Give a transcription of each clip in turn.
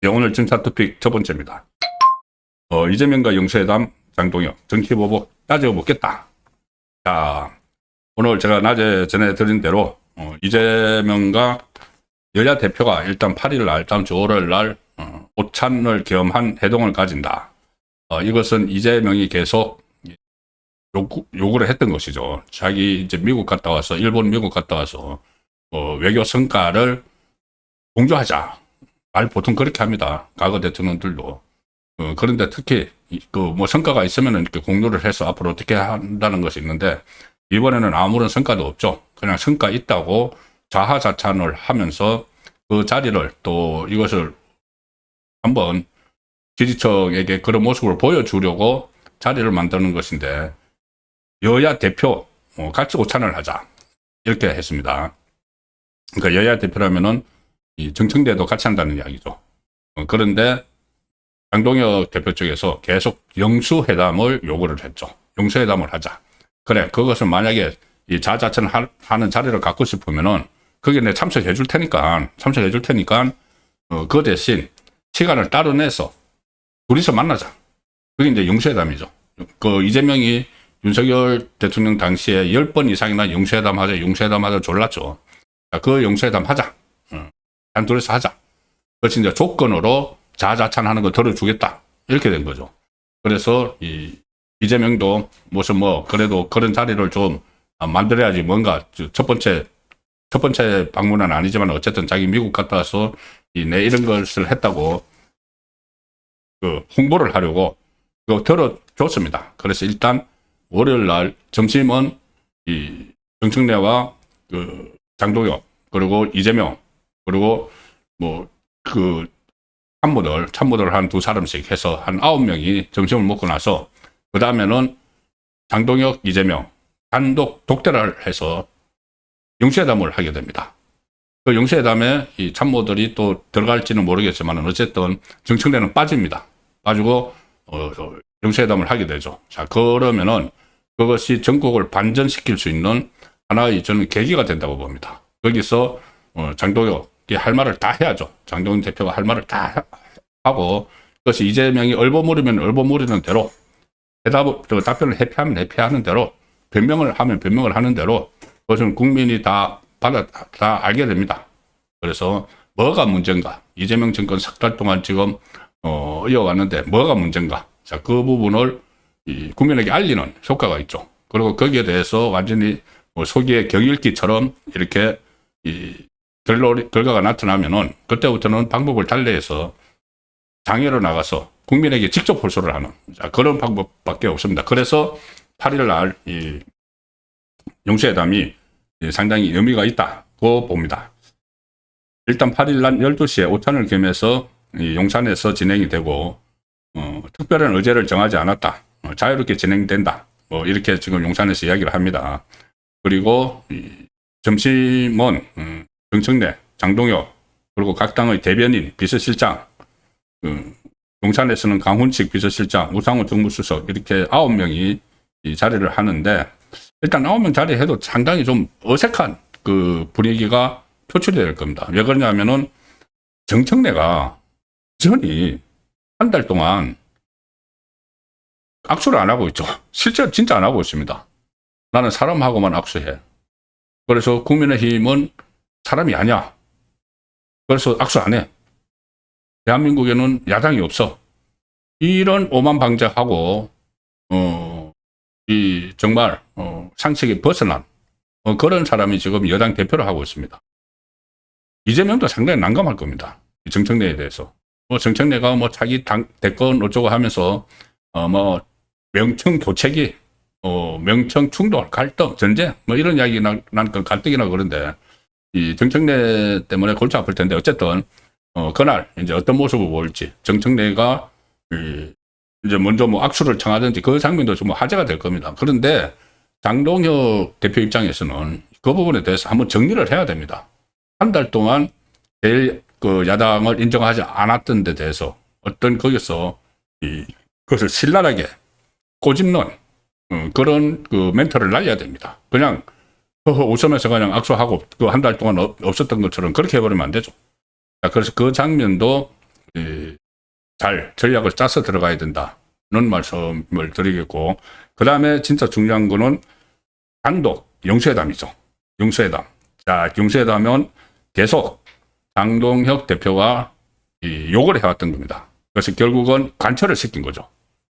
오늘 정차 토픽 첫 번째입니다. 이재명과 영수회담, 장동혁, 정치보복 따져보겠다. 자, 오늘 제가 낮에 전해드린 대로 이재명과 여야 대표가 일단 8일 날, 다음 주 5월 날 오찬을 겸한 회동을 가진다. 이것은 이재명이 계속 요구를 했던 것이죠. 자기 이제 미국 갔다 와서, 일본 미국 갔다 와서 외교 성과를 공조하자. 말 보통 그렇게 합니다. 과거 대통령들도. 그런데 특히 뭐 성과가 있으면 이렇게 공유를 해서 앞으로 어떻게 한다는 것이 있는데, 이번에는 아무런 성과도 없죠. 그냥 성과 있다고 자화자찬을 하면서 그 자리를, 또 이것을 한번 지지층에게 그런 모습을 보여주려고 자리를 만드는 것인데, 여야 대표 같이 오찬을 하자 이렇게 했습니다. 그러니까 여야 대표라면은 이 정청래도 같이 한다는 이야기죠. 그런데 장동혁 대표 쪽에서 계속 영수회담을 요구를 했죠. 영수회담을 하자. 그래, 그것을 만약에 이 자자천 하는 자리를 갖고 싶으면은 거기에 내 참석해 줄 테니까, 그 대신 시간을 따로 내서 둘이서 만나자. 그게 이제 영수회담이죠. 그 이재명이 윤석열 대통령 당시에 10번 이상이나 영수회담 하자 졸랐죠. 그 영수회담 하자. 단둘이서 하자. 그래서 이제 조건으로 자자찬 하는 거 들어주겠다. 이렇게 된 거죠. 그래서 이재명도 무슨 그래도 그런 자리를 좀 만들어야지, 뭔가 첫 번째 방문은 아니지만 어쨌든 자기 미국 갔다 와서 내 이런 것을 했다고 홍보를 하려고 그거 들어줬습니다. 그래서 일단 월요일 날 점심은 정청래와 장동혁, 그리고 이재명, 그리고 참모들 한 2사람씩 해서 한 9명이 점심을 먹고 나서, 그 다음에는 장동혁, 이재명 단독 독대를 해서 영수회담을 하게 됩니다. 그 영수회담에 이 참모들이 또 들어갈지는 모르겠지만 어쨌든 정청래는 빠집니다. 빠지고 영수회담을 하게 되죠. 자, 그러면은 그것이 전국을 반전시킬 수 있는 하나의 저는 계기가 된다고 봅니다. 거기서 장동혁이 할 말을 다 해야죠. 장동혁 대표가 할 말을 다 하고, 그것이 이재명이 얼버무리면 얼버무리는 대로, 답변을 회피하면 회피하는 대로, 변명을 하면 변명을 하는 대로, 그것은 국민이 다 알게 됩니다. 그래서 뭐가 문제인가? 이재명 정권 석 달 동안 지금 이어왔는데 뭐가 문제인가? 자, 그 부분을 국민에게 알리는 효과가 있죠. 그리고 거기에 대해서 완전히 소기의 경읽기처럼 이렇게 결과가 나타나면은 그때부터는 방법을 달리해서 장애로 나가서 국민에게 직접 호소를 하는, 자, 그런 방법밖에 없습니다. 그래서 8일 날 영수회담이 상당히 의미가 있다고 봅니다. 일단 8일 날 12시에 오찬을 겸해서 용산에서 진행이 되고, 특별한 의제를 정하지 않았다. 자유롭게 진행된다. 이렇게 지금 용산에서 이야기를 합니다. 그리고 점심은 정청래, 장동혁, 그리고 각 당의 대변인, 비서실장, 용산에서는 강훈식 비서실장, 우상호 정무수석, 이렇게 9명이 이 자리를 하는데, 일단 9명 자리 해도 상당히 좀 어색한 그 분위기가 표출이 될 겁니다. 왜 그러냐면은 정청래가 전이 한 달 동안 악수를 안 하고 있죠. 실제로 진짜 안 하고 있습니다. 나는 사람하고만 악수해. 그래서 국민의힘은 사람이 아니야. 그래서 악수 안 해. 대한민국에는 야당이 없어. 이런 오만방자하고 정말 상식이 벗어난 그런 사람이 지금 여당 대표를 하고 있습니다. 이재명도 상당히 난감할 겁니다. 정청래에 대해서. 정청래가 자기 당 대권 어쩌고 하면서 명청 교체기, 명청 충돌, 갈등, 전쟁, 이런 이야기 난 갈등이나 그런데, 이 정청래 때문에 골치 아플 텐데, 어쨌든 그날 이제 어떤 모습을 보일지, 정청래가 이제 먼저 악수를 청하든지 그 장면도 좀 화제가 될 겁니다. 그런데 장동혁 대표 입장에서는 그 부분에 대해서 한번 정리를 해야 됩니다. 한 달 동안 제일 야당을 인정하지 않았던 데 대해서 어떤 거기서 그것을 신랄하게 꼬집는 그런 멘트를 날려야 됩니다. 그냥 웃으면서 그냥 악수하고 그 한 달 동안 없었던 것처럼 그렇게 해버리면 안 되죠. 자, 그래서 그 장면도 잘 전략을 짜서 들어가야 된다는 말씀을 드리겠고, 그 다음에 진짜 중요한 거는 단독 영수회담이죠. 영수회담. 자, 영수회담은 계속 장동혁 대표가 욕을 해왔던 겁니다. 그래서 결국은 관철을 시킨 거죠.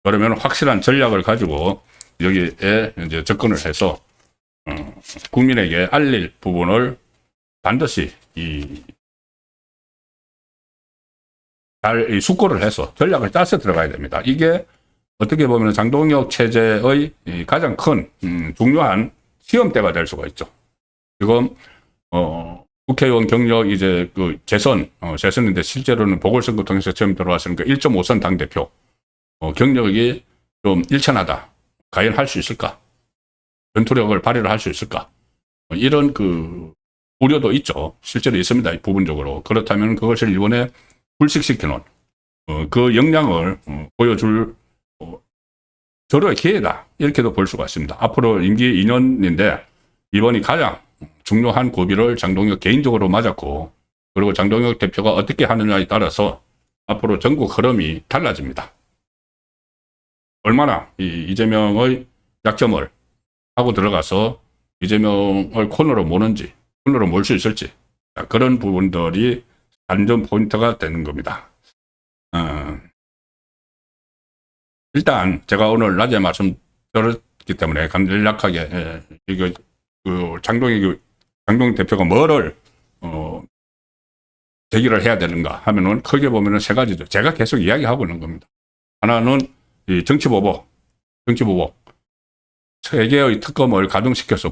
그러면 확실한 전략을 가지고 여기에 이제 접근을 해서 국민에게 알릴 부분을 반드시 잘 숙고를 해서 전략을 짜서 들어가야 됩니다. 이게 어떻게 보면 장동혁 체제의 가장 큰 중요한 시험대가 될 수가 있죠. 지금 국회의원 경력 이제 그 재선인데 실제로는 보궐선거 통해서 처음 들어왔으니까 1.5선 당대표 경력이 좀 일천하다. 과연 할 수 있을까? 전투력을 발휘를 할 수 있을까? 이런 그 우려도 있죠. 실제로 있습니다. 부분적으로. 그렇다면 그것을 이번에 불식시키는 그 역량을 보여줄 절호의 기회다. 이렇게도 볼 수가 있습니다. 앞으로 임기 2년인데 이번이 가장 중요한 고비를 장동혁 개인적으로 맞았고, 그리고 장동혁 대표가 어떻게 하느냐에 따라서 앞으로 전국 흐름이 달라집니다. 얼마나 이재명의 약점을 하고 들어가서 이재명을 코너로 모는지, 코너로 몰 수 있을지, 그런 부분들이 관전 포인트가 되는 겁니다. 일단 제가 오늘 낮에 말씀드렸기 때문에 간략하게 이거 그 장동혁 대표가 뭐를 제기를 해야 되는가 하면은 크게 보면은 세 가지죠. 제가 계속 이야기하고 있는 겁니다. 하나는 이 정치보복. 세 개의 특검을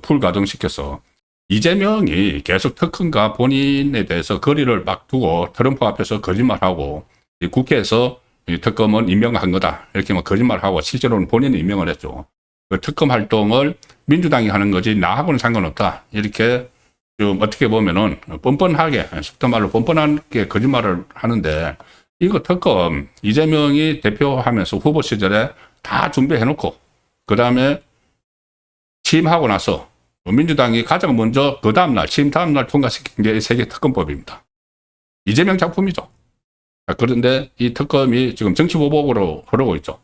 풀 가동시켜서 이재명이 계속 특검과 본인에 대해서 거리를 막 두고 트럼프 앞에서 거짓말하고 국회에서 이 특검은 임명한 거다. 이렇게 막 거짓말하고 실제로는 본인이 임명을 했죠. 그 특검 활동을 민주당이 하는 거지 나하고는 상관없다. 이렇게 좀 어떻게 보면은 뻔뻔하게, 속된 말로 뻔뻔하게 거짓말을 하는데, 이거 특검 이재명이 대표하면서 후보 시절에 다 준비해놓고 그 다음에 취임하고 나서 민주당이 가장 먼저 그 다음날 취임 다음날 통과시킨 게 세계 특검법입니다. 이재명 작품이죠. 그런데 이 특검이 지금 정치보복으로 흐르고 있죠.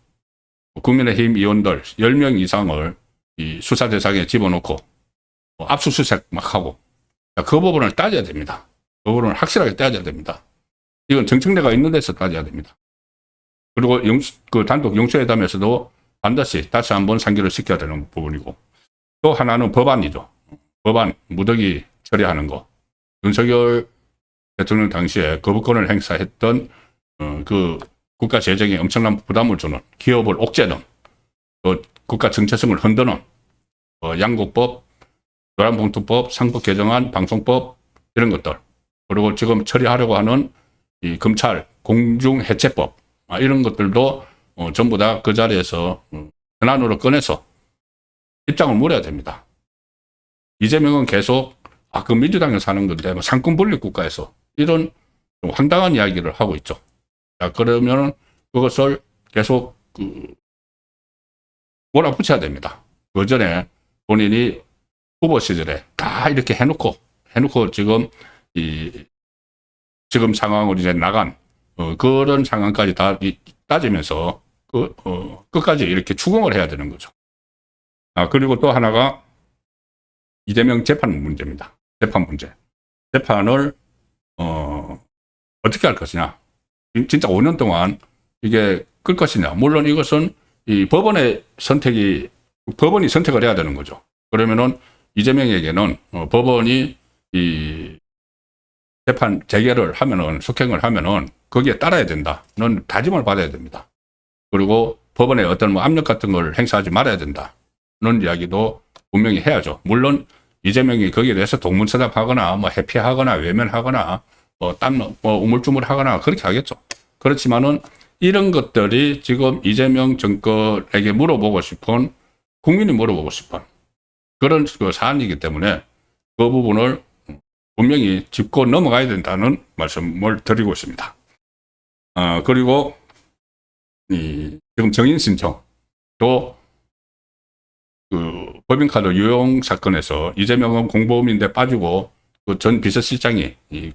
국민의힘 의원들 10명 이상을 이 수사 대상에 집어넣고 압수수색 막 하고, 그 부분을 따져야 됩니다. 그 부분을 확실하게 따져야 됩니다. 이건 정청래가 있는 데서 따져야 됩니다. 그리고 그 단독 영수회담에서도 반드시 다시 한번 상기를 시켜야 되는 부분이고, 또 하나는 법안이죠. 법안 무더기 처리하는 거. 윤석열 대통령 당시에 거부권을 행사했던 그 국가 재정에 엄청난 부담을 주는, 기업을 옥죄는, 또 국가 정체성을 흔드는 양곡법, 노란봉투법, 상법 개정안, 방송법 이런 것들, 그리고 지금 처리하려고 하는 이 검찰 공중해체법 이런 것들도 전부 다 그 자리에서 현안으로 꺼내서 입장을 물어야 됩니다. 이재명은 계속 그 민주당에서 하는 건데 뭐 상권 분립 국가에서 이런 좀 황당한 이야기를 하고 있죠. 자, 그러면 그것을 계속 몰아붙여야 됩니다. 그 전에 본인이 후보 시절에 다 이렇게 해놓고 지금 상황으로 이제 나간 그런 상황까지 다 따지면서 끝까지 이렇게 추궁을 해야 되는 거죠. 그리고 또 하나가 이재명 재판 문제입니다. 재판 문제. 재판을 어떻게 할 것이냐. 진짜 5년 동안 이게 끌 것이냐. 물론 이것은 이 법원이 선택을 해야 되는 거죠. 그러면은 이재명에게는 법원이 이 재판 재개를 하면은, 속행을 하면은 거기에 따라야 된다는 다짐을 받아야 됩니다. 그리고 법원에 어떤 뭐 압력 같은 걸 행사하지 말아야 된다는 이야기도 분명히 해야죠. 물론 이재명이 거기에 대해서 동문서답하거나 뭐 회피하거나 외면하거나 우물쭈물하거나 그렇게 하겠죠. 그렇지만은 이런 것들이 지금 이재명 정권에게 국민이 물어보고 싶은 그런 그 사안이기 때문에 그 부분을 분명히 짚고 넘어가야 된다는 말씀을 드리고 있습니다. 그리고 지금 정인 신청도 그 법인카드 유용 사건에서 이재명은 공범인데 빠지고 그 전 비서실장이 이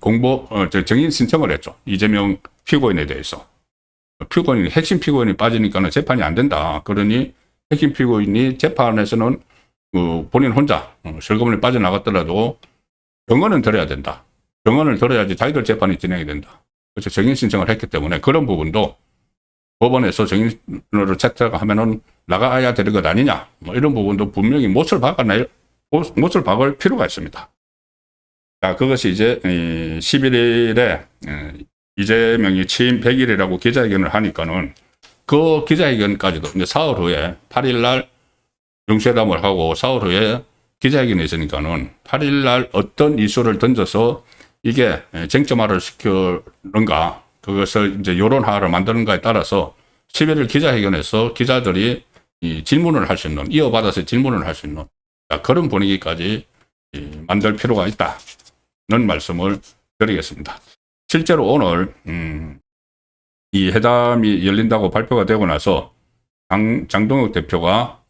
정인 신청을 했죠. 이재명 피고인에 대해서. 핵심 피고인이 빠지니까는 재판이 안 된다. 그러니 핵심 피고인이 재판에서는 본인 혼자 슬그머니 빠져나갔더라도 증언은 들어야 된다. 증언을 들어야지 자기들 재판이 진행이 된다. 그래서 정인 신청을 했기 때문에 그런 부분도 법원에서 정인으로 채택하면은 나가야 되는 것 아니냐. 뭐 이런 부분도 분명히 못을 박을 필요가 있습니다. 자, 그것이 이제 11일에 이재명이 취임 100일이라고 기자회견을 하니까는 그 기자회견까지도 이제 사흘 후에 8일날 영수회담을 하고 사흘 후에 기자회견이 있으니까는 8일날 어떤 이슈를 던져서 이게 쟁점화를 시키는가 그것을 이제 여론화를 만드는가에 따라서 11일 기자회견에서 기자들이 질문을 할 수 있는, 이어받아서 질문을 할 수 있는 그런 분위기까지 만들 필요가 있다는 말씀을 드리겠습니다. 실제로 오늘 이 회담이 열린다고 발표가 되고 나서 장동혁 대표가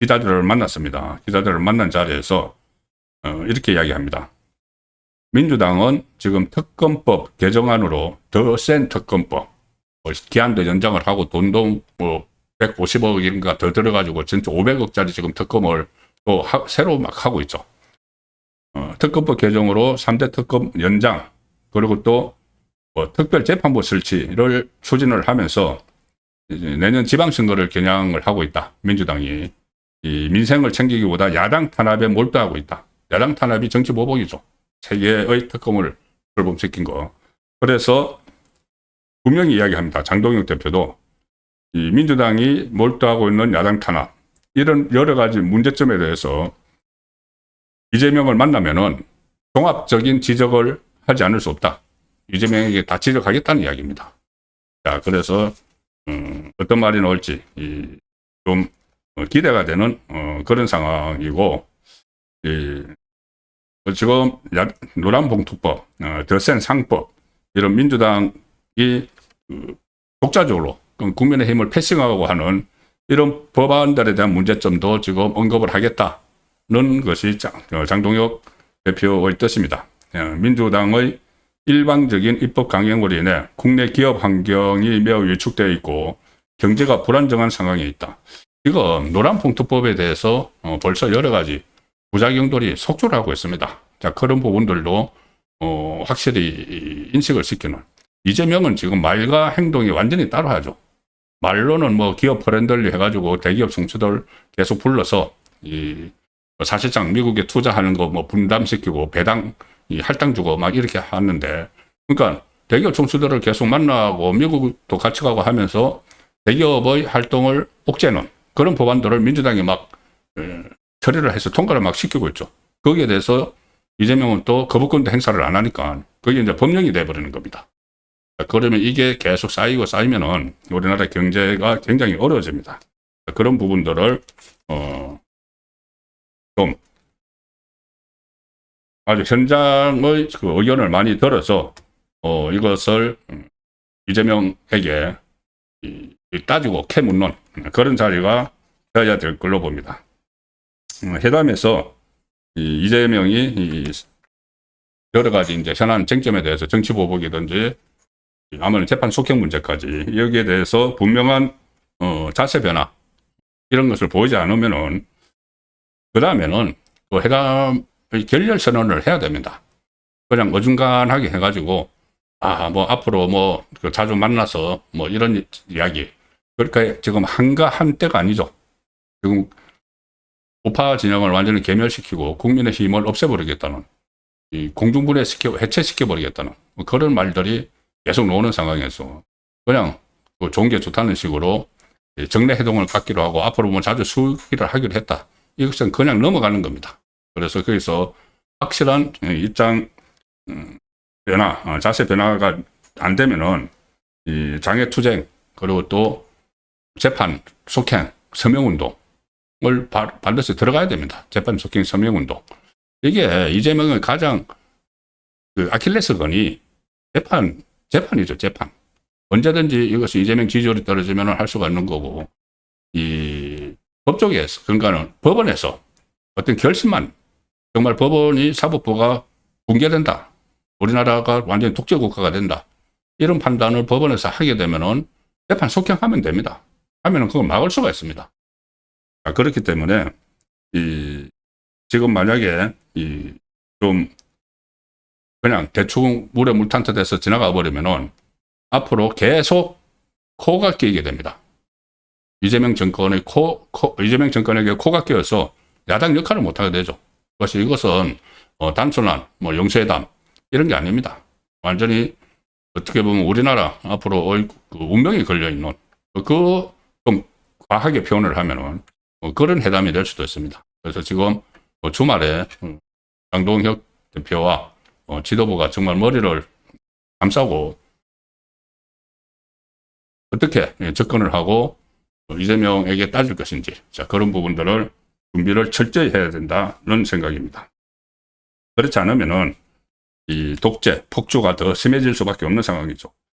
기자들을 만났습니다. 기자들을 만난 자리에서 이렇게 이야기합니다. 민주당은 지금 특검법 개정안으로 더 센 특검법, 기한도 연장을 하고 돈도 뭐 150억인가 더 들어가지고 전체 500억짜리 지금 특검을 또 새로 막 하고 있죠. 특검법 개정으로 3대 특검 연장, 그리고 또 특별재판부 설치를 추진을 하면서 내년 지방선거를 겨냥을 하고 있다. 민주당이 이 민생을 챙기기보다 야당 탄압에 몰두하고 있다. 야당 탄압이 정치 보복이죠. 세계의 특검을 출범시킨 거. 그래서 분명히 이야기합니다. 장동혁 대표도 이 민주당이 몰두하고 있는 야당 탄압, 이런 여러 가지 문제점에 대해서 이재명을 만나면은 종합적인 지적을 하지 않을 수 없다. 이재명에게 다 지적하겠다는 이야기입니다. 자, 그래서 어떤 말이 나올지 좀 기대가 되는 그런 상황이고, 지금 노란봉투법, 더 센 상법, 이런 민주당이 독자적으로 국민의힘을 패싱하고 하는 이런 법안들에 대한 문제점도 지금 언급을 하겠다는 것이 장동혁 대표의 뜻입니다. 민주당의 일방적인 입법 강행으로 인해 국내 기업 환경이 매우 위축되어 있고 경제가 불안정한 상황에 있다. 지금 노란봉투법에 대해서 벌써 여러 가지 부작용들이 속출을 하고 있습니다. 자, 그런 부분들도 확실히 인식을 시키는. 이재명은 지금 말과 행동이 완전히 따라하죠. 말로는 뭐 기업 프렌들리 해가지고 대기업 총수들 계속 불러서 사실상 미국에 투자하는 거 뭐 분담시키고 배당 할당 주고 막 이렇게 하는데, 그러니까 대기업 총수들을 계속 만나고 미국도 같이 가고 하면서 대기업의 활동을 옥죄는 그런 법안들을 민주당이 막 처리를 해서 통과를 막 시키고 있죠. 거기에 대해서 이재명은 또 거부권도 행사를 안 하니까 그게 이제 법령이 돼버리는 겁니다. 그러면 이게 계속 쌓이면은 우리나라 경제가 굉장히 어려워집니다. 그런 부분들을 좀 아주 현장의 그 의견을 많이 들어서 이것을 이재명에게 따지고 캐묻는 그런 자리가 되어야 될 걸로 봅니다. 회담에서 이재명이 여러 가지 이제 현안 쟁점에 대해서 정치 보복이든지 아무래도 재판 속형 문제까지 여기에 대해서 분명한 자세 변화 이런 것을 보이지 않으면은 그 다음에는 그 회담의 결렬 선언을 해야 됩니다. 그냥 어중간하게 해가지고 뭐 앞으로 뭐 자주 만나서 뭐 이런 이야기, 그러니까 지금 한때가 아니죠. 지금 우파 진영을 완전히 괴멸시키고 국민의 힘을 없애버리겠다는, 공중분해시키고 해체시켜버리겠다는 그런 말들이 계속 나오는 상황에서 그냥 좋은 게 좋다는 식으로 정례 회동을 갖기로 하고 앞으로 뭐 자주 수기를 하기로 했다. 이것은 그냥 넘어가는 겁니다. 그래서 거기서 확실한 입장 변화, 자세 변화가 안 되면은 이 장애투쟁 그리고 또 재판 속행 서명운동을 반드시 들어가야 됩니다. 재판 속행 서명운동. 이게 이재명의 가장 아킬레스건이 재판이죠, 재판. 언제든지 이것이 이재명 지지율이 떨어지면 할 수가 있는 거고, 이 법조계에서, 그러니까는 법원에서 어떤 결심만 정말 법원이 사법부가 붕괴된다. 우리나라가 완전히 독재국가가 된다. 이런 판단을 법원에서 하게 되면은 재판 속행하면 됩니다. 하면은 그걸 막을 수가 있습니다. 그렇기 때문에 지금 만약에 좀 그냥 대충 물에 물 탄듯해서 지나가 버리면은 앞으로 계속 코가 끼게 됩니다. 이재명 정권에게 코가 끼어서 야당 역할을 못하게 되죠. 그래서 이것은 단순한 영수회담 이런 게 아닙니다. 완전히 어떻게 보면 우리나라 앞으로 그 운명이 걸려있는 좀 과하게 표현을 하면은 그런 회담이 될 수도 있습니다. 그래서 지금 주말에 장동혁 대표와 지도부가 정말 머리를 감싸고 어떻게 접근을 하고 이재명에게 따질 것인지, 자, 그런 부분들을 준비를 철저히 해야 된다는 생각입니다. 그렇지 않으면은 이 독재, 폭주가 더 심해질 수밖에 없는 상황이죠.